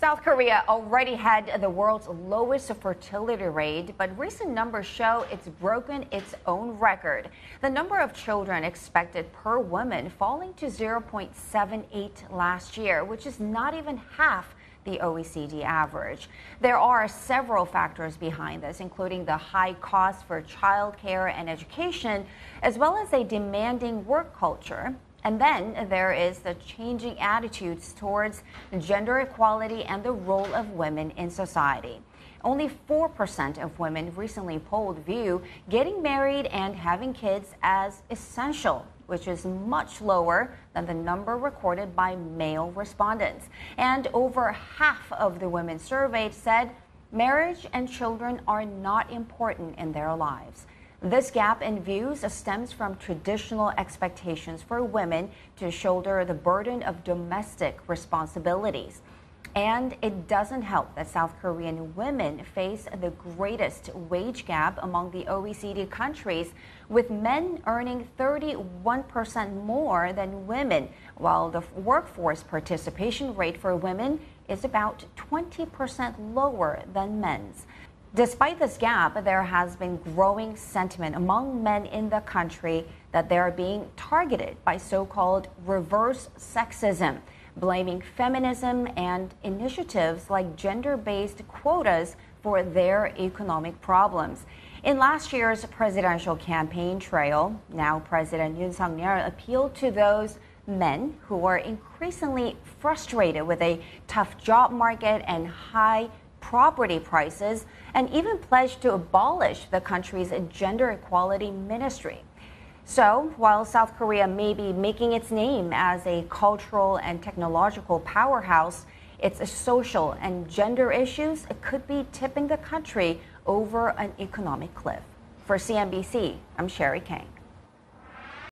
South Korea already had the world's lowest fertility rate, but recent numbers show it's broken its own record. The number of children expected per woman falling to 0.78 last year, which is not even half the OECD average. There are several factors behind this, including the high cost for childcare and education, as well as a demanding work culture. And then there is the changing attitudes towards gender equality and the role of women in society. Only 4% of women recently polled view getting married and having kids as essential, which is much lower than the number recorded by male respondents. And over half of the women surveyed said marriage and children are not important in their lives. This gap in views stems from traditional expectations for women to shoulder the burden of domestic responsibilities. And it doesn't help that South Korean women face the greatest wage gap among the OECD countries, with men earning 31% more than women, while the workforce participation rate for women is about 20% lower than men's. Despite this gap, there has been growing sentiment among men in the country that they are being targeted by so-called reverse sexism, blaming feminism and initiatives like gender-based quotas for their economic problems. In last year's presidential campaign trail, now President Yoon Suk-yeol appealed to those men who are increasingly frustrated with a tough job market and high property prices, and even pledged to abolish the country's gender equality ministry. So, while South Korea may be making its name as a cultural and technological powerhouse, its social and gender issues could be tipping the country over an economic cliff. For CNBC, I'm Chery Kang.